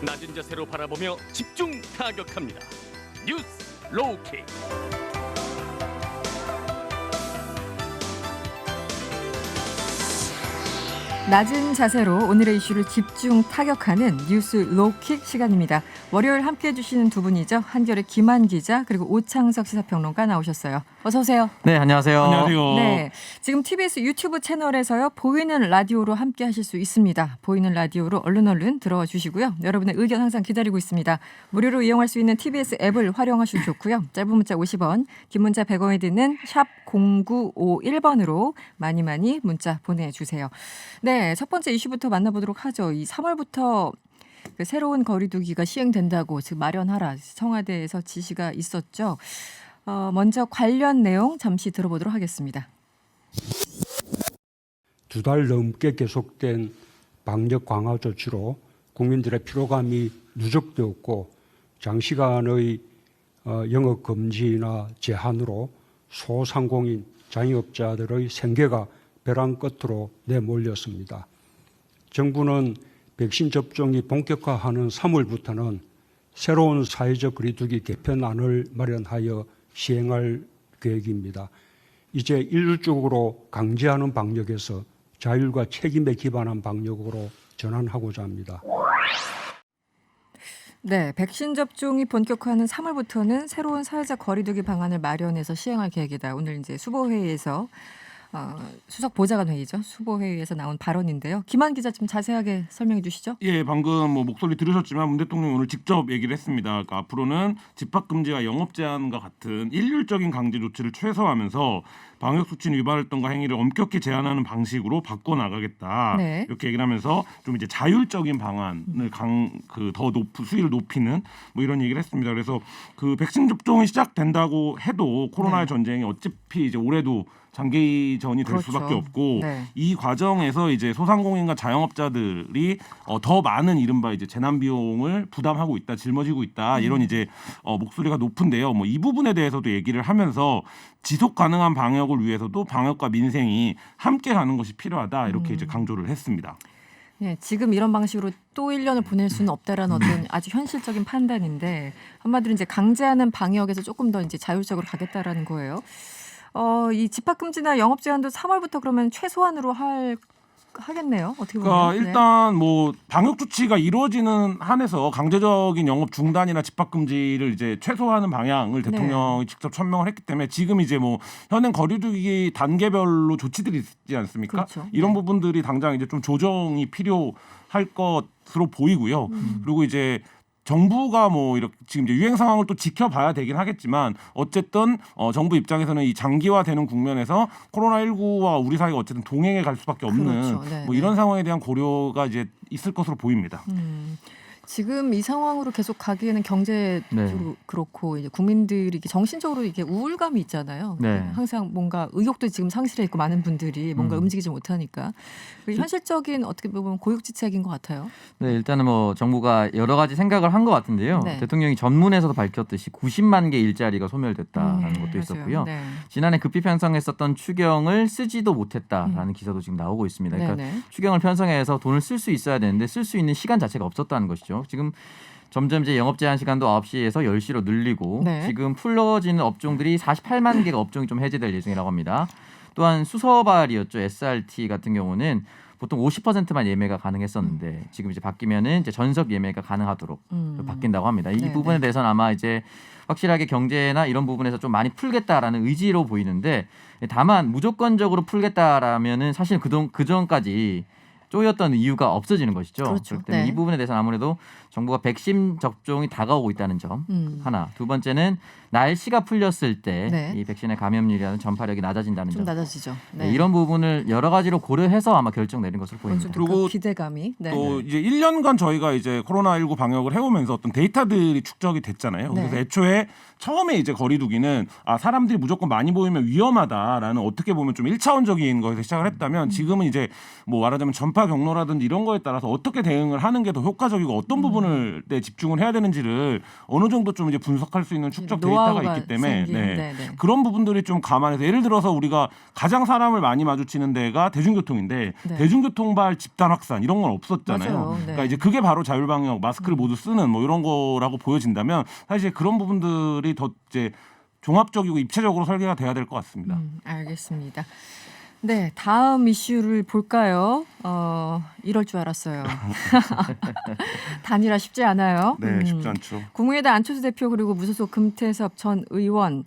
낮은 자세로 바라보며 집중 타격합니다. 뉴스 로우킥. 낮은 자세로 오늘의 이슈를 집중 타격하는 뉴스 로우킥 시간입니다. 월요일 함께해 주시는 두 분이죠. 한겨레 김한 기자 그리고 오창석 시사평론가 나오셨어요. 어서 오세요. 네, 안녕하세요. 안녕하세요. 네, 지금 TBS 유튜브 채널에서요. 보이는 라디오로 함께 하실 수 있습니다. 보이는 라디오로 얼른 들어와 주시고요. 여러분의 의견 항상 기다리고 있습니다. 무료로 이용할 수 있는 TBS 앱을 활용하셔도 좋고요. 짧은 문자 50원, 긴 문자 100원이 드는 샵 0951번으로 많이 문자 보내주세요. 네, 첫 번째 이슈부터 만나보도록 하죠. 이 3월부터 그 새로운 거리두기가 시행된다고 지금 마련하라 청와대에서 지시가 있었죠. 먼저 관련 내용 잠시 들어보도록 하겠습니다. 2달 넘게 계속된 방역 강화 조치로 국민들의 피로감이 누적되었고 장시간의 영업 금지나 제한으로 소상공인 자영업자들의 생계가 벼랑 끝으로 내몰렸습니다. 정부는 백신 접종이 본격화하는 3월부터는 새로운 사회적 거리두기 개편안을 마련하여 시행할 계획입니다. 이제 일률적으로 강제하는 방역에서 자율과 책임에 기반한 방역으로 전환하고자 합니다. 네, 백신 접종이 본격화하는 3월부터는 새로운 사회적 거리두기 방안을 마련해서 시행할 계획이다. 오늘 이제 수보회의에서 수석 보좌관 회의죠. 수보회의에서 나온 발언인데요. 김한 기자 좀 자세하게 설명해 주시죠. 예, 방금 목소리 들으셨지만 문 대통령이 오늘 직접 얘기를 했습니다. 그러니까 앞으로는 집합 금지와 영업 제한과 같은 일률적인 강제 조치를 최소화하면서 방역 수칙 위반을 등과 행위를 엄격히 제한하는 방식으로 바꿔 나가겠다. 네. 이렇게 얘기를 하면서 좀 이제 자율적인 방안을 수위를 높이는 뭐 이런 얘기를 했습니다. 그래서 그 백신 접종이 시작된다고 해도 코로나의 네. 전쟁이 어차피 이제 올해도 장기전이 될 그렇죠. 수밖에 없고 네. 이 과정에서 이제 소상공인과 자영업자들이 더 많은 이른바 이제 재난 비용을 부담하고 있다, 짊어지고 있다 이런 이제 목소리가 높은데요. 뭐 이 부분에 대해서도 얘기를 하면서 지속 가능한 방역을 위해서도 방역과 민생이 함께 가는 것이 필요하다 이렇게 이제 강조를 했습니다. 네, 지금 이런 방식으로 또 1년을 보낼 수는 없다라는 어떤 아주 현실적인 판단인데 한마디로 이제 강제하는 방역에서 조금 더 이제 자율적으로 가겠다라는 거예요. 이 집합 금지나 영업 제한도 3월부터 그러면 최소한으로 하겠네요. 어떻게 보면. 그러니까 일단 뭐 방역 조치가 이루어지는 한에서 강제적인 영업 중단이나 집합 금지를 이제 최소화하는 방향을 대통령이 직접 천명을 했기 때문에 지금 이제 뭐 현행 거리두기 단계별로 조치들이 있지 않습니까? 그렇죠. 이런 네. 부분들이 당장 이제 좀 조정이 필요할 것으로 보이고요. 그리고 이제 정부가 뭐 이렇게 지금 이제 유행 상황을 또 지켜봐야 되긴 하겠지만 어쨌든 정부 입장에서는 이 장기화되는 국면에서 코로나19와 우리 사이가 어쨌든 동행해 갈 수밖에 없는 그렇죠. 네, 뭐 네. 이런 상황에 대한 고려가 이제 있을 것으로 보입니다. 지금 이 상황으로 계속 가기에는 경제적으로 그렇고 이제 국민들이 이렇게 정신적으로 이렇게 우울감이 있잖아요. 네. 항상 뭔가 의욕도 지금 상실해 있고 많은 분들이 뭔가 움직이지 못하니까 현실적인 어떻게 보면 고육지책인 것 같아요. 네, 일단은 뭐 정부가 여러 가지 생각을 한 것 같은데요. 네. 대통령이 전문에서도 밝혔듯이 90만 개 일자리가 소멸됐다라는 것도 맞아요. 있었고요. 네. 지난해 급히 편성했었던 추경을 쓰지도 못했다라는 기사도 지금 나오고 있습니다. 그러니까 네네. 추경을 편성해서 돈을 쓸 수 있어야 되는데 쓸 수 있는 시간 자체가 없었다는 것이죠. 지금 점점 이제 영업 제한 시간도 9시에서 10시로 늘리고 네. 지금 풀러지는 업종들이 48만 개가 업종이 좀 해제될 예정이라고 합니다. 또한 수서발이었죠. SRT 같은 경우는 보통 50%만 예매가 가능했었는데 지금 이제 바뀌면은 이제 전석 예매가 가능하도록 바뀐다고 합니다. 이 네네. 부분에 대해서는 아마 이제 확실하게 경제나 이런 부분에서 좀 많이 풀겠다라는 의지로 보이는데 다만 무조건적으로 풀겠다라면은 사실 그 전까지 쪼였던 이유가 없어지는 것이죠. 그렇죠. 그렇기 때문에 네. 이 부분에 대해서는 아무래도 정부가 백신 접종이 다가오고 있다는 점 하나. 두 번째는 날씨가 풀렸을 때 네. 이 백신의 감염률이라는 전파력이 낮아진다는 좀 점. 낮아지죠. 네, 이런 부분을 여러 가지로 고려해서 아마 결정 내린 것으로 보입니다. 그리고 그 기대감이. 네. 또 이제 1년간 저희가 이제 코로나19 방역을 해오면서 어떤 데이터들이 축적이 됐잖아요. 네. 그래서 애초에 처음에 이제 거리두기는 사람들이 무조건 많이 모이면 위험하다라는 어떻게 보면 좀 1차원적인 거에서 시작을 했다면 지금은 이제 뭐 말하자면 전파 경로라든지 이런 거에 따라서 어떻게 대응을 하는 게 더 효과적이고 어떤 부분을 토론을 때 집중을 해야 되는지를 어느 정도 좀 이제 분석할 수 있는 축적 데이터가 있기 때문에 그런 부분들이 좀 감안해서 예를 들어서 우리가 가장 사람을 많이 마주치는 데가 대중교통인데 대중교통발 집단 확산 이런 건 없었잖아요. 그러니까 이제 그게 바로 자율방역 마스크를 모두 쓰는 뭐 이런 거라고 보여진다면 사실 그런 부분들이 더 이제 종합적이고 입체적으로 설계가 돼야 될 것 같습니다. 알겠습니다. 네, 다음 이슈를 볼까요? 이럴 줄 알았어요. 단일화 쉽지 않아요. 네, 쉽지 않죠. 국민의당 안철수 대표 그리고 무소속 금태섭 전 의원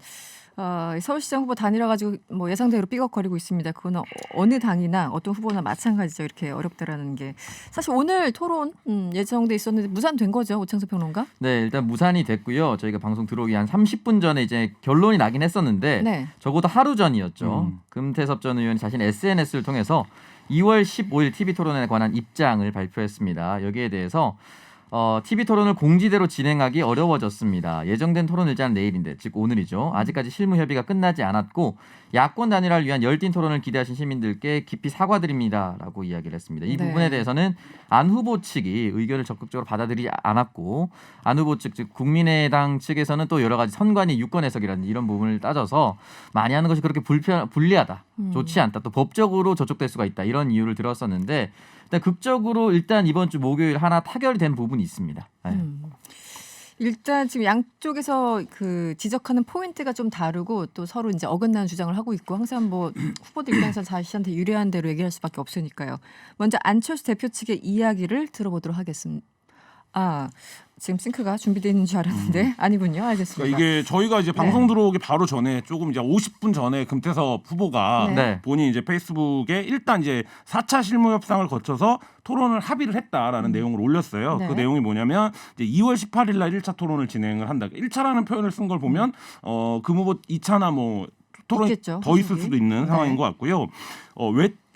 서울시장 후보 단일화 가지고 뭐 예상대로 삐걱거리고 있습니다. 그거는 어느 당이나 어떤 후보나 마찬가지죠. 이렇게 어렵다라는 게 사실 오늘 토론 예정돼 있었는데 무산된 거죠, 오창석 평론가? 네, 일단 무산이 됐고요. 저희가 방송 들어오기 한 30분 전에 이제 결론이 나긴 했었는데 적어도 하루 전이었죠. 금태섭 전 의원이 자신 SNS를 통해서 2월 15일 TV 토론에 관한 입장을 발표했습니다. 여기에 대해서 TV 토론을 공지대로 진행하기 어려워졌습니다. 예정된 토론 일자는 내일인데, 즉 오늘이죠. 아직까지 실무 협의가 끝나지 않았고 야권 단일화를 위한 열띤 토론을 기대하신 시민들께 깊이 사과드립니다라고 이야기를 했습니다. 이 부분에 대해서는 안 후보 측이 의견을 적극적으로 받아들이지 않았고 안 후보 측, 즉 국민의당 측에서는 또 여러 가지 선관위 유권 해석이라든지 이런 부분을 따져서 많이 하는 것이 그렇게 불리하다, 좋지 않다, 또 법적으로 저촉될 수가 있다 이런 이유를 들었었는데 일단 극적으로 일단 이번 주 목요일 하나 타결된 부분이 있습니다. 일단 지금 양쪽에서 그 지적하는 포인트가 좀 다르고 또 서로 이제 어긋나는 주장을 하고 있고 항상 뭐 후보들 입장에서 자신한테 유리한 대로 얘기할 수밖에 없으니까요. 먼저 안철수 대표 측의 이야기를 들어보도록 하겠습니다. 지금 싱크가 준비되어 있는 줄 알았는데 아니군요. 알겠습니다. 그러니까 이게 저희가 이제 방송 들어오기 바로 전에 조금 이제 50분 전에 금태섭 후보가 본인 이제 페이스북에 일단 이제 4차 실무 협상을 거쳐서 토론을 합의를 했다라는 내용을 올렸어요. 그 내용이 뭐냐면 이제 2월 18일 날 1차 토론을 진행을 한다. 1차라는 표현을 쓴 걸 보면 금 후보 2차나 뭐 토론이 있겠죠, 더 있을 수도 있는 상황인 것 같고요.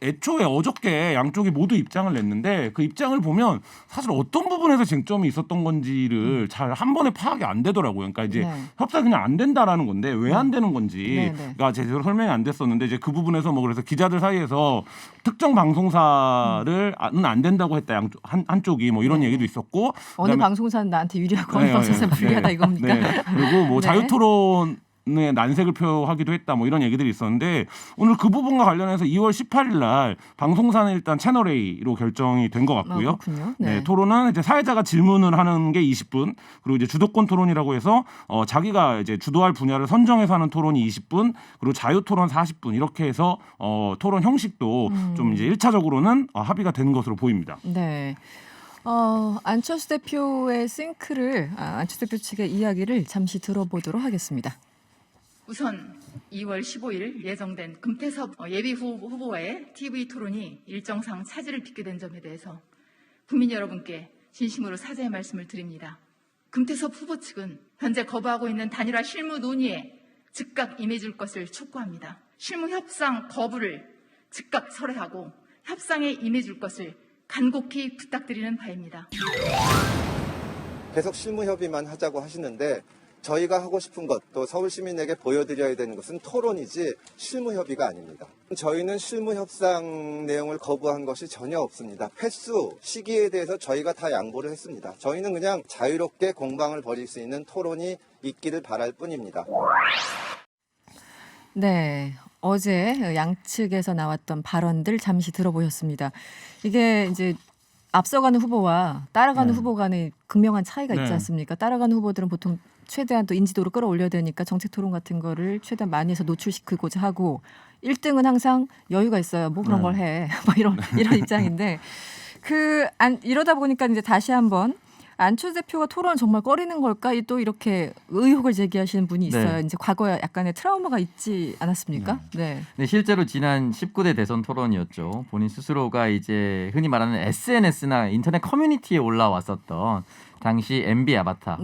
애초에 어저께 양쪽이 모두 입장을 냈는데 그 입장을 보면 사실 어떤 부분에서 쟁점이 있었던 건지를 잘 한 번에 파악이 안 되더라고요. 그러니까 이제 협상이 그냥 안 된다라는 건데 왜 안 되는 건지가 제대로 설명이 안 됐었는데 이제 그 부분에서 뭐 그래서 기자들 사이에서 특정 방송사를 안 된다고 했다 한쪽이 뭐 이런 얘기도 있었고 어느 방송사는 나한테 유리하고 어느 방송사는 불리하다 이겁니까? 그리고 뭐 자유토론 난색을 표하기도 했다 뭐 이런 얘기들이 있었는데 오늘 그 부분과 관련해서 2월 18일 날 방송사는 일단 채널 A로 결정이 된 것 같고요. 토론은 이제 사회자가 질문을 하는 게 20분 그리고 이제 주도권 토론이라고 해서 자기가 이제 주도할 분야를 선정해서 하는 토론이 20분 그리고 자유 토론 40분 이렇게 해서 토론 형식도 좀 이제 1차적으로는 합의가 된 것으로 보입니다. 네. 안철수 대표의 싱크를 안철수 대표 측의 이야기를 잠시 들어보도록 하겠습니다. 우선 2월 15일 예정된 금태섭 예비 후보와의 TV 토론이 일정상 차질을 빚게 된 점에 대해서 국민 여러분께 진심으로 사죄의 말씀을 드립니다. 금태섭 후보 측은 현재 거부하고 있는 단일화 실무 논의에 즉각 임해줄 것을 촉구합니다. 실무 협상 거부를 즉각 철회하고 협상에 임해줄 것을 간곡히 부탁드리는 바입니다. 계속 실무 협의만 하자고 하시는데 저희가 하고 싶은 것, 또 서울 시민에게 보여드려야 되는 것은 토론이지 실무 협의가 아닙니다. 저희는 실무 협상 내용을 거부한 것이 전혀 없습니다. 횟수, 시기에 대해서 저희가 다 양보를 했습니다. 저희는 그냥 자유롭게 공방을 벌일 수 있는 토론이 있기를 바랄 뿐입니다. 네, 어제 양측에서 나왔던 발언들 잠시 들어보셨습니다. 이게 이제 앞서가는 후보와 따라가는 후보 간의 극명한 차이가 있지 않습니까? 따라가는 후보들은 보통 최대한 또 인지도를 끌어올려야 되니까 정책 토론 같은 거를 최대한 많이 해서 노출시키고자 하고 1등은 항상 여유가 있어요. 뭐 그런 걸 해. 뭐 이런 입장인데 이러다 보니까 이제 다시 한번 안철수 대표가 토론을 정말 꺼리는 걸까? 또 이렇게 의혹을 제기하시는 분이 있어요. 이제 과거에 약간의 트라우마가 있지 않았습니까? 네, 실제로 지난 19대 대선 토론이었죠. 본인 스스로가 이제 흔히 말하는 SNS나 인터넷 커뮤니티에 올라왔었던 당시 MB 아바타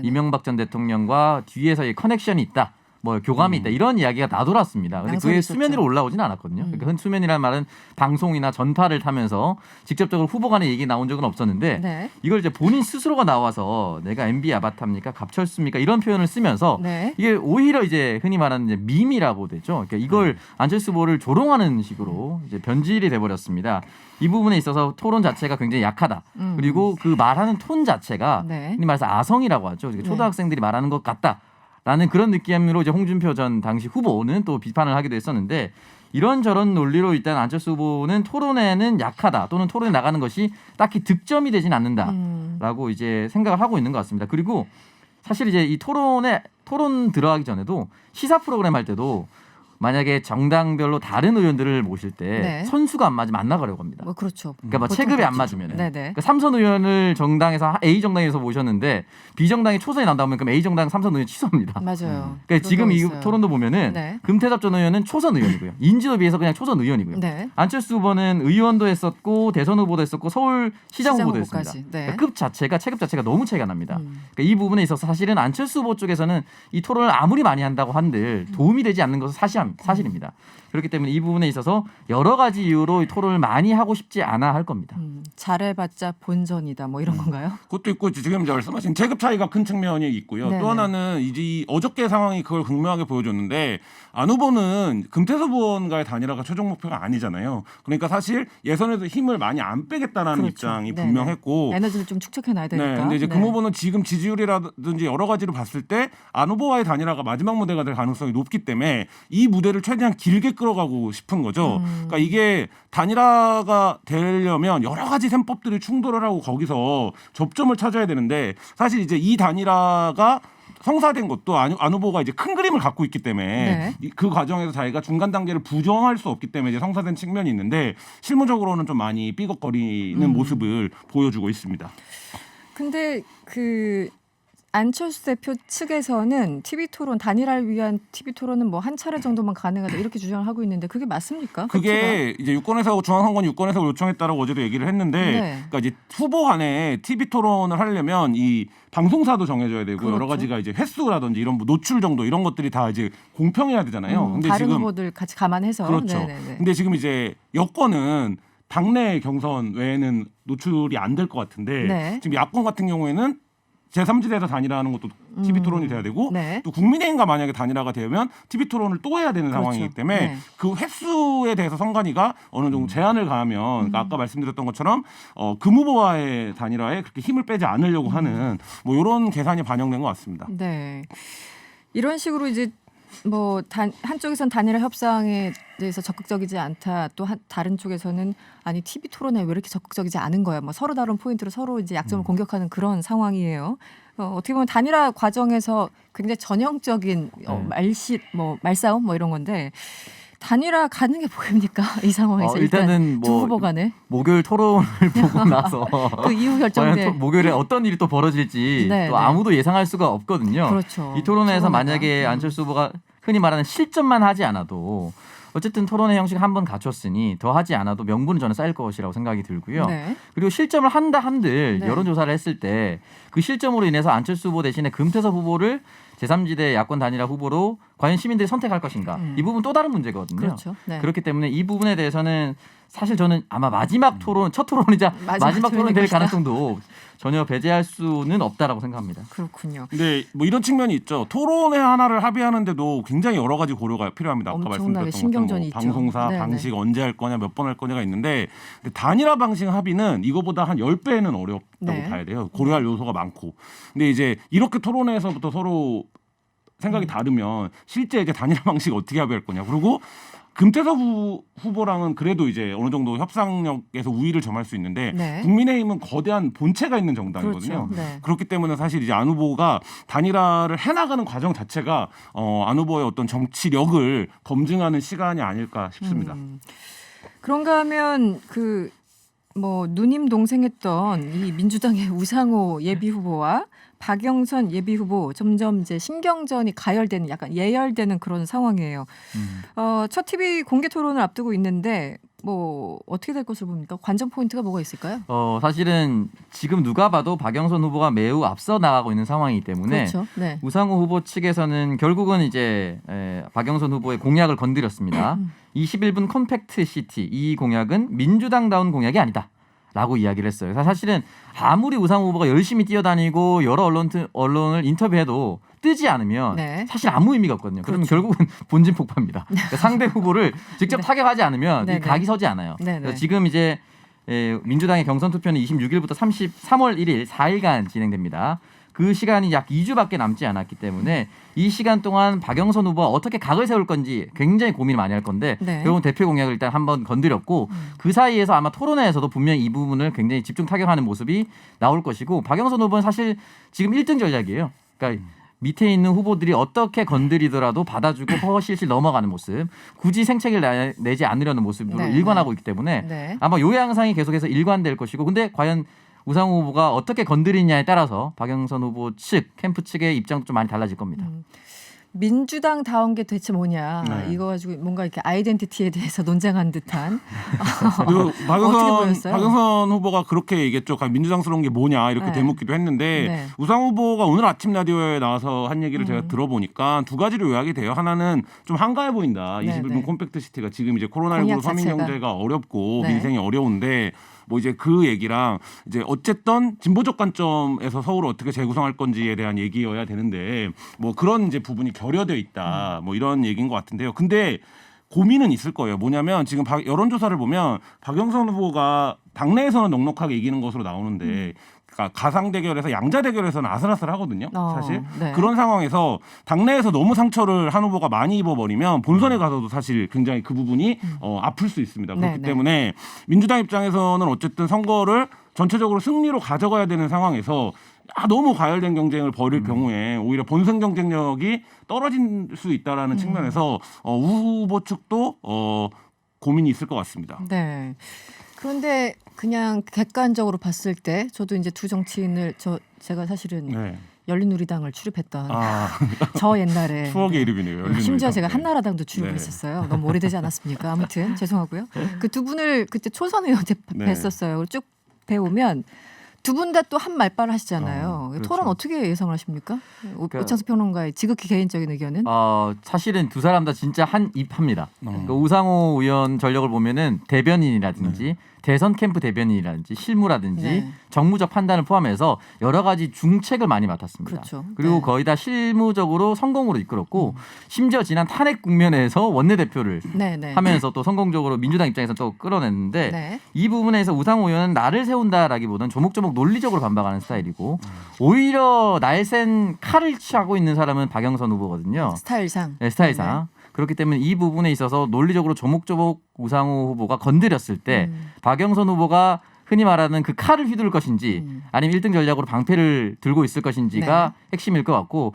이명박 전 대통령과 뒤에서의 커넥션이 있다. 뭐 교감이 있다 이런 이야기가 나돌았습니다. 근데 양상이 그게 있었죠. 수면 위로 올라오지는 않았거든요. 그러니까 수면이라는 말은 방송이나 전파를 타면서 직접적으로 후보 간의 얘기 나온 적은 없었는데 네. 이걸 이제 본인 스스로가 나와서 내가 MB 아바타입니까 갑철수입니까 이런 표현을 쓰면서 네. 이게 오히려 이제 흔히 말하는 이제 밈이라고 되죠. 그러니까 이걸 안철수 후보를 조롱하는 식으로 이제 변질이 돼버렸습니다. 이 부분에 있어서 토론 자체가 굉장히 약하다. 그리고 그 말하는 톤 자체가 네. 흔히 말해서 아성이라고 하죠. 그러니까 초등학생들이 말하는 것 같다라는 그런 느낌으로 이제 홍준표 전 당시 후보는 또 비판을 하기도 했었는데 이런저런 논리로 일단 안철수 후보는 토론에는 약하다 또는 토론에 나가는 것이 딱히 득점이 되진 않는다라고 이제 생각을 하고 있는 것 같습니다. 그리고 사실 이제 이 토론 들어가기 전에도 시사 프로그램 할 때도 만약에 정당별로 다른 의원들을 모실 때 네. 선수가 안 맞으면 안 나가려고 합니다. 뭐 그렇죠. 그러니까 뭐 보통 체급이 안 그렇죠. 맞으면 네네. 그러니까 삼선 의원을 정당에서 A 정당에서 모셨는데 B 정당이 초선이 나온다면 그럼 A 정당 삼선 의원 취소합니다. 맞아요. 그러니까 지금 이 있어요. 토론도 보면은 네. 금태섭 전 의원은 초선 의원이고요. 인지도에 비해서 그냥 초선 의원이고요. 네. 안철수 후보는 의원도 했었고 대선 후보도 했었고 서울시장 후보도 후보까지. 했습니다. 네. 그러니까 체급 자체가 너무 차이가 납니다. 그러니까 이 부분에 있어서 사실은 안철수 후보 쪽에서는 이 토론을 아무리 많이 한다고 한들 도움이 되지 않는 것은 사실입니다. 그렇기 때문에 이 부분에 있어서 여러 가지 이유로 이 토론을 많이 하고 싶지 않아 할 겁니다. 잘해봤자 본전이다 뭐 이런 건가요? 그것도 있고 지금 이제 말씀하신 체급 차이가 큰 측면이 있고요. 네네. 또 하나는 이제 이 어저께 상황이 그걸 극명하게 보여줬는데 안 후보는 금태섭 의원과의 단일화가 최종 목표가 아니잖아요. 그러니까 사실 예선에서 힘을 많이 안 빼겠다라는 그렇죠. 입장이 네네. 분명했고 에너지를 좀 축적해놔야 되니까. 네, 근데 이제 금 후보는 지금 지지율이라든지 여러 가지로 봤을 때 안 후보와의 단일화가 마지막 무대가 될 가능성이 높기 때문에 이 무대를 최대한 길게 끌어가고 싶은 거죠. 그러니까 이게 단일화가 되려면 여러 가지 셈법들이 충돌을 하고 거기서 접점을 찾아야 되는데 사실 이제 이 단일화가 성사된 것도 안 후보가 이제 큰 그림을 갖고 있기 때문에 네. 그 과정에서 자기가 중간 단계를 부정할 수 없기 때문에 이제 성사된 측면이 있는데 실무적으로는 좀 많이 삐걱거리는 모습을 보여주고 있습니다. 근데 그 안철수 대표 측에서는 TV 토론 단일화를 위한 TV 토론은 뭐 한 차례 정도만 가능하다 이렇게 주장을 하고 있는데 그게 맞습니까? 그게 이제 유권해서 중앙선관 유권해서 요청했다라고 어제도 얘기를 했는데, 네. 그러니까 이제 후보 간에 TV 토론을 하려면 이 방송사도 정해져야 되고 그렇죠. 여러 가지가 이제 횟수라든지 이런 뭐 노출 정도 이런 것들이 다 이제 공평해야 되잖아요. 근데 다른 지금 후보들 같이 감안해서 그렇죠. 네네네. 근데 지금 이제 여권은 당내 경선 외에는 노출이 안 될 것 같은데 네. 지금 야권 같은 경우에는 제3지대에서 단일화하는 것도 TV 토론이 돼야 되고 네. 또 국민의힘과 만약에 단일화가 되면 TV 토론을 또 해야 되는 그렇죠. 상황이기 때문에 네. 그 횟수에 대해서 선관위가 어느 정도 제한을 가하면 그러니까 아까 말씀드렸던 것처럼 금 후보와의 단일화에 그렇게 힘을 빼지 않으려고 하는 뭐 이런 계산이 반영된 것 같습니다. 네. 이런 식으로 이제 뭐 한쪽에선 단일화 협상에 대해서 적극적이지 않다. 또 다른 쪽에서는 아니 TV 토론에 왜 이렇게 적극적이지 않은 거야. 뭐 서로 다른 포인트로 서로 이제 약점을 공격하는 그런 상황이에요. 어떻게 보면 단일화 과정에서 굉장히 전형적인 말싸움 뭐 이런 건데 단일화 가는 게 보입니까? 이 상황에서 일단은 두 후보 간에 목요일 토론을 보고 나서 그 이후 결정돼. 목요일에 어떤 일이 또 벌어질지 네, 또 아무도 예상할 수가 없거든요. 그렇죠. 이 토론에서 토론회가. 만약에 안철수 후보가 흔히 말하는 실점만 하지 않아도 어쨌든 토론의 형식 한 번 갖췄으니 더 하지 않아도 명분은 저는 쌓일 것이라고 생각이 들고요. 네. 그리고 실점을 한다 한들 네. 여론조사를 했을 때 그 실점으로 인해서 안철수 후보 대신에 금태섭 후보를 제3지대 야권 단일화 후보로 과연 시민들이 선택할 것인가. 이 부분 또 다른 문제거든요. 그렇죠. 네. 그렇기 때문에 이 부분에 대해서는 사실 저는 아마 마지막 토론, 첫 토론이자 마지막 토론이 될 것이다. 가능성도 전혀 배제할 수는 없다라고 생각합니다. 그렇군요. 근데 뭐 이런 측면이 있죠. 토론회 하나를 합의하는데도 굉장히 여러 가지 고려가 필요합니다. 아까 엄청나게 말씀드렸던 신경전이 것처럼 뭐 있죠. 방송사 네네. 방식 언제 할 거냐 몇 번 할 거냐가 있는데 근데 단일화 방식 합의는 이거보다 한 10배는 어렵다고 네. 봐야 돼요. 고려할 요소가 많고. 근데 이제 이렇게 토론회에서부터 서로 생각이 다르면 실제 이제 단일화 방식 어떻게 합의할 거냐. 그리고 금태섭 후보랑은 그래도 이제 어느 정도 협상력에서 우위를 점할 수 있는데 네. 국민의힘은 거대한 본체가 있는 정당이거든요. 그렇죠. 네. 그렇기 때문에 사실 이제 안 후보가 단일화를 해나가는 과정 자체가 안 후보의 어떤 정치력을 검증하는 시간이 아닐까 싶습니다. 그런가 하면 그 뭐 누님 동생했던 이 민주당의 우상호 예비 후보와 박영선 예비 후보 점점 이제 신경전이 가열되는 약간 예열되는 그런 상황이에요. 첫 TV 공개 토론을 앞두고 있는데 뭐 어떻게 될 것으로 봅니까? 관전 포인트가 뭐가 있을까요? 사실은 지금 누가 봐도 박영선 후보가 매우 앞서 나가고 있는 상황이기 때문에 그렇죠. 네. 우상호 후보 측에서는 결국은 이제 박영선 후보의 공약을 건드렸습니다. 21분 컴팩트 시티 이 공약은 민주당다운 공약이 아니다. 라고 이야기를 했어요. 사실은 아무리 우상호 후보가 열심히 뛰어다니고 여러 언론을 인터뷰해도 뜨지 않으면 네. 사실 아무 의미가 없거든요. 그러면 그렇죠. 결국은 본진 폭파입니다. 그러니까 상대 후보를 직접 네. 타격하지 않으면 네, 이 각이 서지 않아요. 네, 네. 그래서 지금 이제 민주당의 경선 투표는 26일부터 3월 1일 4일간 진행됩니다. 그 시간이 약 2주밖에 남지 않았기 때문에 이 시간 동안 박영선 후보가 어떻게 각을 세울 건지 굉장히 고민을 많이 할 건데 네. 결국은 대표 공약을 일단 한번 건드렸고 그 사이에서 아마 토론회에서도 분명히 이 부분을 굉장히 집중 타격하는 모습이 나올 것이고 박영선 후보는 사실 지금 1등 전략이에요. 그러니까 밑에 있는 후보들이 어떻게 건드리더라도 받아주고 허실실 넘어가는 모습, 굳이 생채기를 내지 않으려는 모습으로 네, 일관하고 있기 때문에 네. 아마 요 양상이 계속해서 일관될 것이고 근데 과연 우상호 후보가 어떻게 건드리냐에 따라서 박영선 후보 측 캠프 측의 입장도 좀 많이 달라질 겁니다. 민주당 다운 게 대체 뭐냐 네. 이거 가지고 뭔가 이렇게 아이덴티티에 대해서 논쟁한 듯한 그리고 어떻게 보였어요? 박영선 후보가 그렇게 얘기했죠. 민주당스러운 게 뭐냐 이렇게 네. 되묻기도 했는데 네. 우상호 후보가 오늘 아침 라디오에 나와서 한 얘기를 제가 들어보니까 두 가지로 요약이 돼요. 하나는 좀 한가해 보인다. 네, 21분 네. 컴팩트 시티가 지금 이제 코로나19로 공약 서민 자체가. 경제가 어렵고 네. 민생이 어려운데 뭐 이제 그 얘기랑 이제 어쨌든 진보적 관점에서 서울을 어떻게 재구성할 건지에 대한 얘기여야 되는데 뭐 그런 이제 부분이 결여돼 있다. 뭐 이런 얘기인 것 같은데요. 근데 고민은 있을 거예요. 뭐냐면 지금 여론조사를 보면 박영선 후보가 당내에서는 넉넉하게 이기는 것으로 나오는데 그러니까 가상 대결에서 양자 대결에서는 아슬아슬하거든요. 사실 네. 그런 상황에서 당내에서 너무 상처를 한 후보가 많이 입어버리면 본선에 가서도 사실 굉장히 그 부분이 아플 수 있습니다. 그렇기 네, 네. 때문에 민주당 입장에서는 어쨌든 선거를 전체적으로 승리로 가져가야 되는 상황에서 너무 과열된 경쟁을 벌일 경우에 오히려 본선 경쟁력이 떨어질 수 있다라는 측면에서 우 후보 측도 고민이 있을 것 같습니다. 네. 그런데 그냥 객관적으로 봤을 때 저도 이제 두 정치인을 제가 사실은 네. 열린우리당을 출입했던 아, 저 옛날에 추억의 이름이네요. 열린우리당. 심지어 제가 네. 한나라당도 출입했었어요. 너무 오래되지 않았습니까? 아무튼 죄송하고요. 그 두 분을 그때 초선 의원 때 네. 뵀었어요. 쭉 배우면 두 분 다 또 한 말빨 하시잖아요. 그렇죠. 토론 어떻게 예상을 하십니까? 그러니까- 오창수 평론가의 지극히 개인적인 의견은? 사실은 두 사람 다 진짜 한 입합니다. 그러니까 우상호 의원 전력을 보면은 대변인이라든지 대선 캠프 대변인이라든지 실무라든지 네. 정무적 판단을 포함해서 여러 가지 중책을 많이 맡았습니다. 그렇죠. 그리고 네. 거의 다 실무적으로 성공으로 이끌었고 심지어 지난 탄핵 국면에서 원내대표를 네, 네. 하면서 또 성공적으로 민주당 입장에서 또 끌어냈는데 네. 이 부분에서 우상호 의원은 나를 세운다라기보다는 조목조목 논리적으로 반박하는 스타일이고 오히려 날쌘 칼을 취하고 있는 사람은 박영선 후보거든요. 스타일상. 네, 스타일상. 그렇기 때문에 이 부분에 있어서 논리적으로 조목조목 우상호 후보가 건드렸을 때 박영선 후보가 흔히 말하는 그 칼을 휘두를 것인지 아니면 1등 전략으로 방패를 들고 있을 것인지가 핵심일 것 같고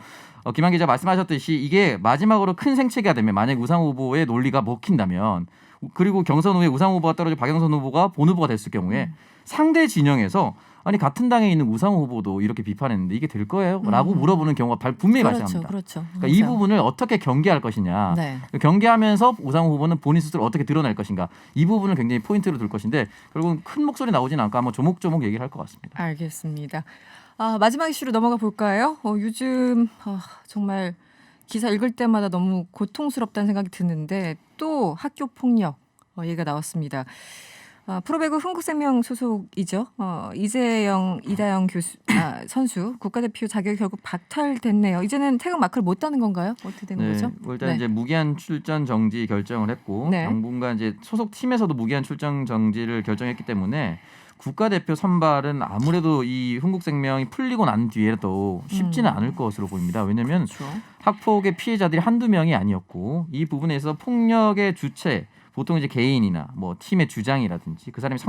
김한 기자 말씀하셨듯이 이게 마지막으로 큰 생채기가 되면 만약 우상호 후보의 논리가 먹힌다면 그리고 경선 후에 우상호 후보가 떨어지고 박영선 후보가 본 후보가 됐을 경우에 상대 진영에서 아니 같은 당에 있는 우상호 후보도 이렇게 비판했는데 이게 될 거예요? 라고 물어보는 경우가 분명히 발생합니다. 그렇죠. 그러니까 이 부분을 어떻게 경계할 것이냐. 네. 경계하면서 우상호 후보는 본인 스스로 어떻게 드러낼 것인가. 이 부분을 굉장히 포인트로 둘 것인데 결국은 큰 목소리 나오지는 않고 아마 조목조목 얘기를 할 것 같습니다. 알겠습니다. 마지막 이슈로 넘어가 볼까요? 요즘 정말 기사 읽을 때마다 너무 고통스럽다는 생각이 드는데 또 학교 폭력 얘기가 나왔습니다. 프로배구 흥국생명 소속이죠. 이다영 선수 국가대표 자격이 결국 박탈됐네요. 이제는 태극 마크를 못 따는 건가요? 어떻게 되는 거죠? 일단 네. 이제 무기한 출전 정지 결정을 했고 네. 당분간 이제 소속 팀에서도 무기한 출전 정지를 결정했기 때문에 국가대표 선발은 아무래도 이 흥국생명이 풀리고 난 뒤에도 쉽지는 않을 것으로 보입니다. 왜냐하면 그렇죠. 학폭의 피해자들이 한두 명이 아니었고 이 부분에 있어서 폭력의 주체 보통 이제 개인이나 뭐 팀의 주장이라든지 그 사람이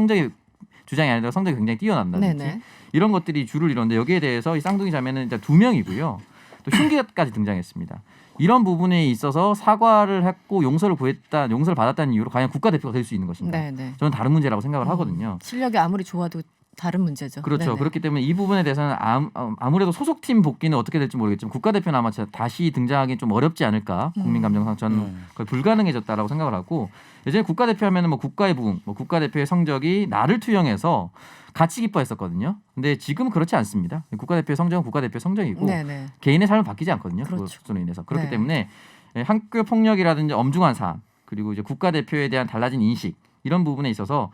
주장이 아니라 성적이 굉장히 뛰어난다든지 네네. 이런 것들이 주를 이루는데 여기에 대해서 이 쌍둥이 자매는 이제 2명이고요. 또 흉기까지 등장했습니다. 이런 부분에 있어서 사과를 했고 용서를 받았다는 이유로 과연 국가대표가 될 수 있는 것인가? 네네. 저는 다른 문제라고 생각을 하거든요. 실력이 아무리 좋아도 다른 문제죠. 그렇죠. 네네. 그렇기 때문에 이 부분에 대해서는 아무래도 소속팀 복귀는 어떻게 될지 모르겠지만 국가대표는 아마 다시 등장하기 좀 어렵지 않을까. 국민 감정상 저는 거의 불가능해졌다라고 생각을 하고 예전에 국가대표 하면은 뭐 국가의 부흥, 뭐 국가대표의 성적이 나를 투영해서 같이 기뻐했었거든요. 근데 지금은 그렇지 않습니다. 국가대표의 성적은 국가대표의 성적이고 네네. 개인의 삶은 바뀌지 않거든요. 그렇죠. 그것으로 인해서. 그렇기 네. 때문에 학교 폭력이라든지 엄중한 사안 그리고 이제 국가대표에 대한 달라진 인식 이런 부분에 있어서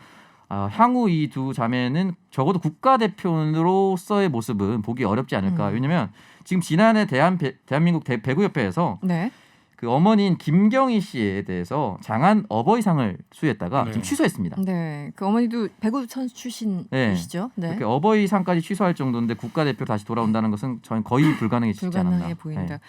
향후 이 두 자매는 적어도 국가대표로서의 모습은 보기 어렵지 않을까. 왜냐하면 지금 지난해 대한민국 배구협회에서 네. 그 어머니인 김경희 씨에 대해서 장한 어버이상을 수여했다가 네. 지금 취소했습니다. 네. 그 어머니도 배구 선수 출신이시죠? 네. 이렇게 어버이상까지 취소할 정도인데 국가대표 다시 돌아온다는 것은 저는 거의 불가능해지지 않았나. 불가능해 보인다. 네.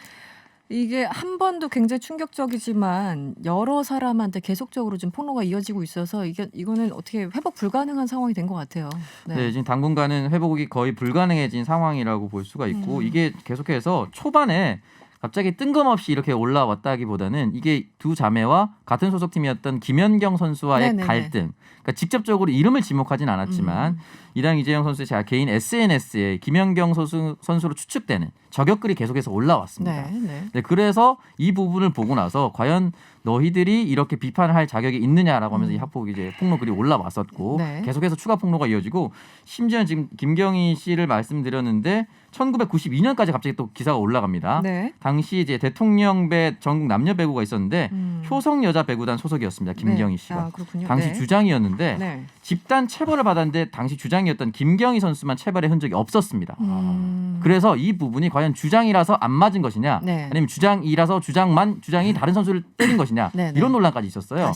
이게 한 번도 굉장히 충격적이지만 여러 사람한테 계속적으로 좀 폭로가 이어지고 있어서 이거는 어떻게 회복 불가능한 상황이 된 것 같아요. 네, 지금 당분간은 회복이 거의 불가능해진 상황이라고 볼 수가 있고 이게 계속해서 초반에 갑자기 뜬금없이 이렇게 올라왔다기보다는 이게 두 자매와 같은 소속팀이었던 김연경 선수와의 네네네. 갈등. 그러니까 직접적으로 이름을 지목하진 않았지만 이당 이재영 선수의 제 개인 SNS에 김연경 선수로 추측되는 저격글이 계속해서 올라왔습니다. 네, 네. 네, 그래서 이 부분을 보고 나서 과연 너희들이 이렇게 비판을 할 자격이 있느냐라고 하면서 이 학폭 이제 폭로 글이 올라왔었고 네. 계속해서 추가 폭로가 이어지고 심지어 지금 김경희 씨를 말씀드렸는데 1992년까지 갑자기 또 기사가 올라갑니다. 네. 당시 이제 대통령배 전국 남녀 배구가 있었는데 효성 여자 배구단 소속이었습니다. 김경희 씨가. 아, 그렇군요. 당시 네. 주장이었는데 네. 집단 체벌을 받았는데 당시 주장이었던 김경희 선수만 체벌의 흔적이 없었습니다. 음. 그래서 이 부분이 과연 주장이라서 안 맞은 것이냐 네. 아니면 주장이라서 주장이 다른 선수를 때린 것이냐 네네. 이런 논란까지 있었어요.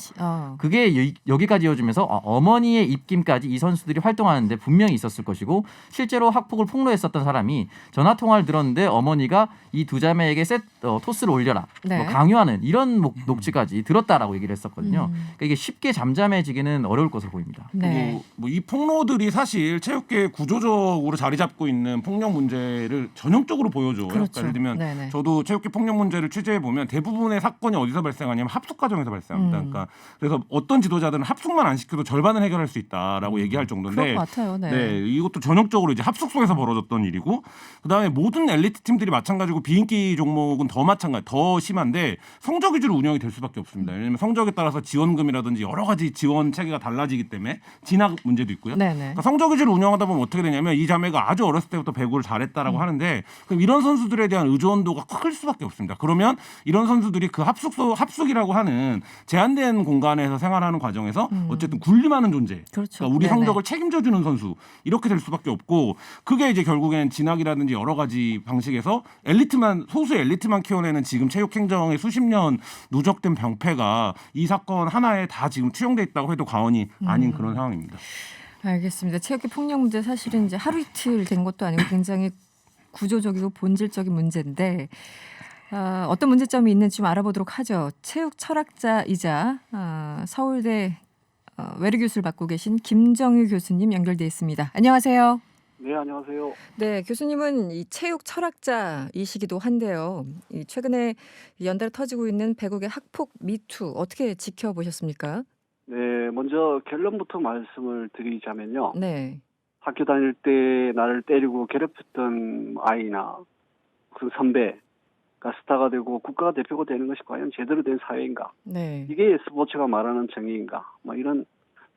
그게 여기까지 이어지면서 어머니의 입김까지 이 선수들이 활동하는데 분명히 있었을 것이고 실제로 학폭을 폭로했었던 사람이 전화통화를 들었는데 어머니가 이 두 자매에게 토스를 올려라 네. 뭐 강요하는 이런 녹취까지 들었다라고 얘기를 했었거든요. 그러니까 이게 쉽게 잠잠해지기는 어려울 것으로 보입니다. 네. 뭐 이 폭로들이 사실 체육계 구조적으로 자리 잡고 있는 폭력 문제를 전형적으로 보여줘요. 그렇죠. 그러니까 예를 들면 네네. 저도 체육계 폭력 문제를 취재해 보면 대부분의 사건이 어디서 발생하냐면 합숙 과정에서 발생합니다. 그러니까 그래서 어떤 지도자들은 합숙만 안 시켜도 절반은 해결할 수 있다라고 얘기할 정도인데, 그럴 것 같아요. 네. 네, 이것도 전형적으로 이제 합숙소에서 벌어졌던 일이고, 그다음에 모든 엘리트 팀들이 마찬가지고 비인기 종목은 더 심한데 성적 위주로 운영이 될 수밖에 없습니다. 왜냐하면 성적에 따라서 지원금이라든지 여러 가지 지원 체계가 달라지기 때문에 진학 문제도 있고요. 네네. 그러니까 성적 위주로 운영하다 보면 어떻게 되냐면 이 자매가 아주 어렸을 때부터 배구를 잘했다라고 하는데 그럼 이런 선수들에 대한 의존도가 클 수밖에 없습니다. 그러면 이런 선수들이 그 합숙이라고 하는 제한된 공간에서 생활하는 과정에서 어쨌든 군림하는 존재. 그렇죠. 그러니까 우리 네네. 성적을 책임져주는 선수 이렇게 될 수밖에 없고 그게 이제 결국엔 진학이라든지 여러 가지 방식에서 소수 엘리트만 키워내는 지금 체육행정의 수십 년 누적된 병폐가 이 사건 하나에 다 지금 투영돼 있다고 해도 과언이 아닌 그런 상황입니다. 알겠습니다. 체육계 폭력 문제 사실은 이제 하루 이틀 된 것도 아니고 굉장히 구조적이고 본질적인 문제인데 어떤 문제점이 있는지 좀 알아보도록 하죠. 체육 철학자이자 서울대 외래 교수를 맡고 계신 김정유 교수님 연결돼 있습니다. 안녕하세요. 네, 안녕하세요. 네, 교수님은 이 체육 철학자이시기도 한데요. 이 최근에 연달아 터지고 있는 배구의 학폭 미투 어떻게 지켜보셨습니까? 네, 먼저 결론부터 말씀을 드리자면요. 네. 학교 다닐 때 나를 때리고 괴롭혔던 아이나 그 선배가 스타가 되고 국가대표가 되는 것이 과연 제대로 된 사회인가? 네. 이게 스포츠가 말하는 정의인가? 뭐 이런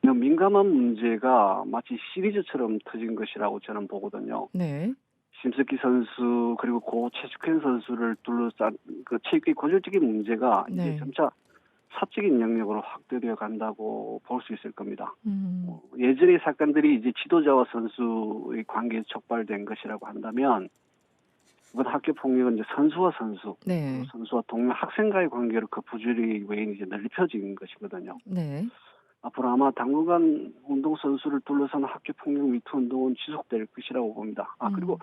민감한 문제가 마치 시리즈처럼 터진 것이라고 저는 보거든요. 네. 심석희 선수 그리고 고 최숙현 선수를 둘러싼 그 체육계 고질적인 문제가 네. 이제 점차 사적인 영역으로 확대되어 간다고 볼 수 있을 겁니다. 예전의 사건들이 이제 지도자와 선수의 관계에서 촉발된 것이라고 한다면 이번 학교 폭력은 이제 선수와 선수, 네. 선수와 동료 학생과의 관계로 그 부조리 외에 이제 넓혀진 것이거든요. 네. 앞으로 아마 당분간 운동선수를 둘러싼 학교 폭력 미투 운동은 지속될 것이라고 봅니다. 그리고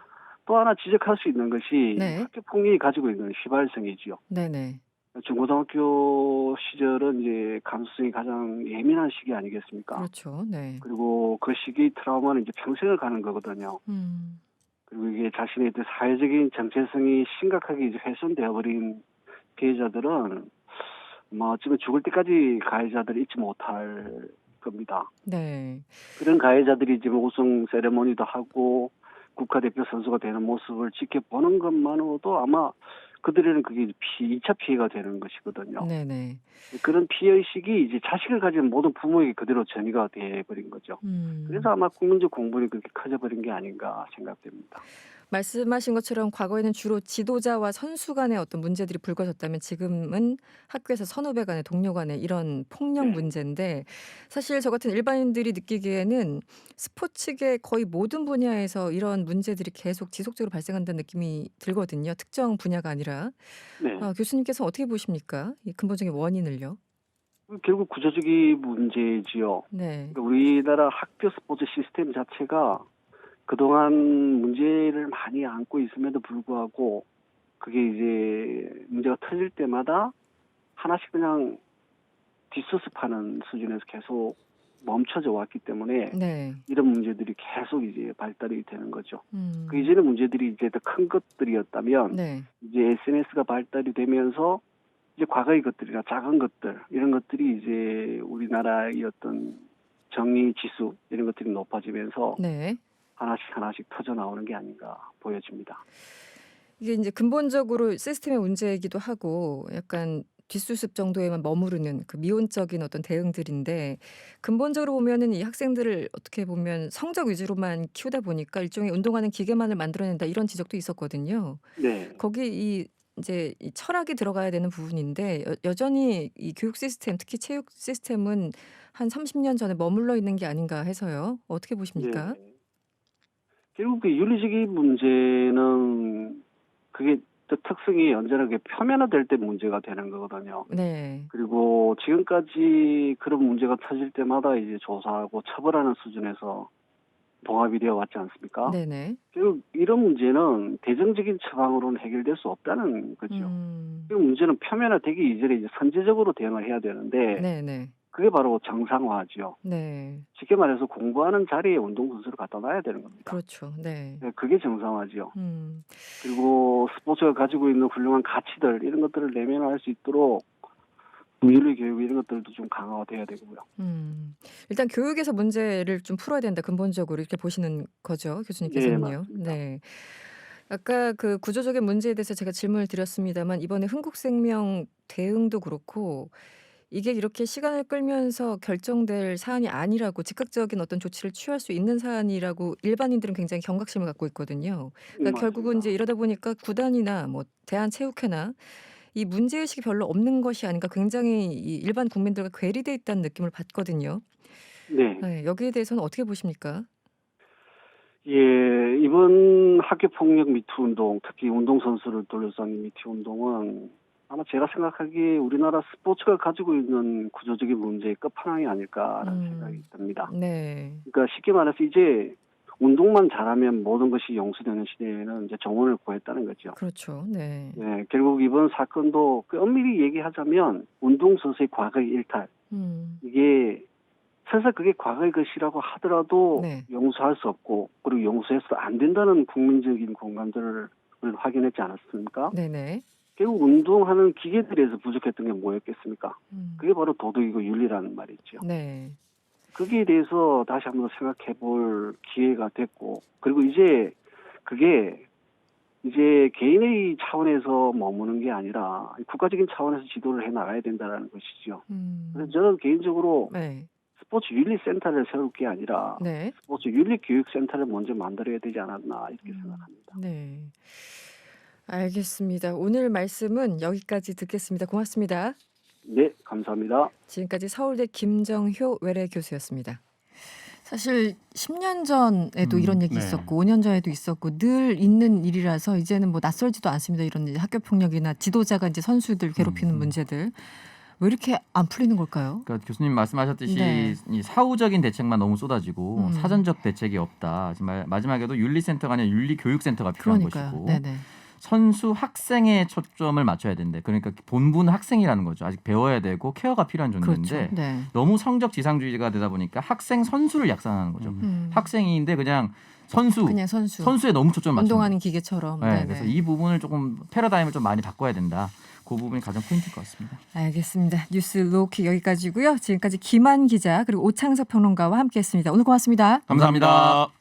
또 하나 지적할 수 있는 것이 네. 학교 폭력이 가지고 있는 휘발성이지요. 네네. 중고등학교 시절은 이제 감수성이 가장 예민한 시기 아니겠습니까? 그렇죠. 네. 그리고 그 시기의 트라우마는 이제 평생을 가는 거거든요. 그리고 이게 자신의 사회적인 정체성이 심각하게 이제 훼손되어 버린 피해자들은 어쩌면 죽을 때까지 가해자들을 잊지 못할 겁니다. 네. 그런 가해자들이 지금 우승 세레모니도 하고 국가대표 선수가 되는 모습을 지켜보는 것만으로도 아마 그들에는 그게 2차 피해가 되는 것이거든요. 네네. 그런 피해의식이 이제 자식을 가진 모든 부모에게 그대로 전이가 돼버린 거죠. 그래서 아마 국민적 공분이 그렇게 커져버린 게 아닌가 생각됩니다. 말씀하신 것처럼 과거에는 주로 지도자와 선수 간의 어떤 문제들이 불거졌다면 지금은 학교에서 선후배 간의 동료 간의 이런 폭력 네. 문제인데 사실 저 같은 일반인들이 느끼기에는 스포츠계 거의 모든 분야에서 이런 문제들이 계속 지속적으로 발생한다는 느낌이 들거든요. 특정 분야가 아니라. 네. 교수님께서 어떻게 보십니까? 이 근본적인 원인을요? 결국 구조적인 문제지요. 네. 그러니까 우리나라 학교 스포츠 시스템 자체가 그동안 문제를 많이 안고 있음에도 불구하고 그게 이제 문제가 터질 때마다 하나씩 그냥 뒷수습하는 수준에서 계속 멈춰져 왔기 때문에 네. 이런 문제들이 계속 이제 발달이 되는 거죠. 음. 그 이전의 문제들이 이제 더 큰 것들이었다면 네. 이제 SNS가 발달이 되면서 이제 과거의 것들이나 작은 것들 이런 것들이 이제 우리나라의 어떤 정의 지수 이런 것들이 높아지면서 네. 하나씩 터져 나오는 게 아닌가 보여집니다. 이게 이제 근본적으로 시스템의 문제이기도 하고 약간 뒷수습 정도에만 머무르는 그 미온적인 어떤 대응들인데 근본적으로 보면은 이 학생들을 어떻게 보면 성적 위주로만 키우다 보니까 일종의 운동하는 기계만을 만들어낸다 이런 지적도 있었거든요. 네. 거기 이제 이 철학이 들어가야 되는 부분인데 여전히 이 교육 시스템 특히 체육 시스템은 한 30년 전에 머물러 있는 게 아닌가 해서요. 어떻게 보십니까? 네. 결국 그 윤리적인 문제는 그게 또 특성이 언제나 표면화될 때 문제가 되는 거거든요. 네. 그리고 지금까지 그런 문제가 터질 때마다 이제 조사하고 처벌하는 수준에서 봉합이 되어 왔지 않습니까? 네네. 결국 이런 문제는 대정적인 처방으로는 해결될 수 없다는 거죠. 그 문제는 표면화되기 이전에 이제 선제적으로 대응을 해야 되는데 네네. 그게 바로 정상화죠. 네. 쉽게 말해서 공부하는 자리에 운동선수를 갖다 놔야 되는 겁니다. 그렇죠. 네. 네, 그게 정상화죠. 음. 그리고 스포츠가 가지고 있는 훌륭한 가치들 이런 것들을 내면화할 수 있도록 윤리 교육 이런 것들도 좀 강화가 돼야 되고요. 일단 교육에서 문제를 좀 풀어야 된다 근본적으로 이렇게 보시는 거죠, 교수님께서는요. 맞습니다. 네. 아까 그 구조적인 문제에 대해서 제가 질문을 드렸습니다만 이번에 흥국생명 대응도 그렇고 이게 이렇게 시간을 끌면서 결정될 사안이 아니라고 즉각적인 어떤 조치를 취할 수 있는 사안이라고 일반인들은 굉장히 경각심을 갖고 있거든요. 그러니까 결국은 이제 이러다 보니까 구단이나 뭐 대한체육회나 이 문제의식이 별로 없는 것이 아닌가 굉장히 이 일반 국민들과 괴리돼 있다는 느낌을 받거든요. 네. 네, 여기에 대해서는 어떻게 보십니까? 예, 이번 학교폭력 미투 운동, 특히 운동선수를 둘러싼 미투 운동은 아마 제가 생각하기에 우리나라 스포츠가 가지고 있는 구조적인 문제의 끝판왕이 아닐까라는 생각이 듭니다. 네. 그러니까 쉽게 말해서 이제 운동만 잘하면 모든 것이 용서되는 시대에는 이제 정원을 구했다는 거죠. 그렇죠. 네. 네, 결국 이번 사건도 그 엄밀히 얘기하자면 운동선수의 과거의 일탈. 이게 설사 그게 과거의 것이라고 하더라도 네. 용서할 수 없고 그리고 용서해서도 안 된다는 국민적인 공감들을 확인했지 않았습니까? 네네. 결국 운동하는 기계들에서 부족했던 게 뭐였겠습니까? 그게 바로 도덕이고 윤리라는 말이죠. 네. 거기에 대해서 다시 한번 생각해 볼 기회가 됐고 그리고 이제 그게 이제 개인의 차원에서 머무는 게 아니라 국가적인 차원에서 지도를 해 나가야 된다는 것이죠. 그래서 저는 개인적으로 네. 스포츠 윤리센터를 세울 게 아니라 네. 스포츠 윤리교육센터를 먼저 만들어야 되지 않았나 이렇게 생각합니다. 네. 알겠습니다. 오늘 말씀은 여기까지 듣겠습니다. 고맙습니다. 네, 감사합니다. 지금까지 서울대 김정효 외래 교수였습니다. 사실 10년 전에도 이런 얘기 네. 있었고 5년 전에도 있었고 늘 있는 일이라서 이제는 뭐 낯설지도 않습니다. 이런 이제 학교 폭력이나 지도자가 이제 선수들 괴롭히는 문제들 왜 이렇게 안 풀리는 걸까요? 그러니까 교수님 말씀하셨듯이 네. 이 사후적인 대책만 너무 쏟아지고 사전적 대책이 없다. 정말 마지막에도 윤리센터가 아니라 윤리교육센터가 필요한 그러니까요. 것이고 네네. 선수 학생에 초점을 맞춰야 된대. 그러니까 본분은 학생이라는 거죠. 아직 배워야 되고 케어가 필요한 존재인데 그렇죠. 네. 너무 성적 지상주의가 되다 보니까 학생 선수를 약산하는 거죠. 학생인데 그냥 그냥 선수. 선수에 너무 초점을 맞추는 운동하는 기계처럼. 네, 네네. 그래서 이 부분을 조금 패러다임을 좀 많이 바꿔야 된다. 그 부분이 가장 포인트일 것 같습니다. 알겠습니다. 뉴스 로우킥 여기까지고요. 지금까지 김한 기자 그리고 오창석 평론가와 함께했습니다. 오늘 고맙습니다. 감사합니다.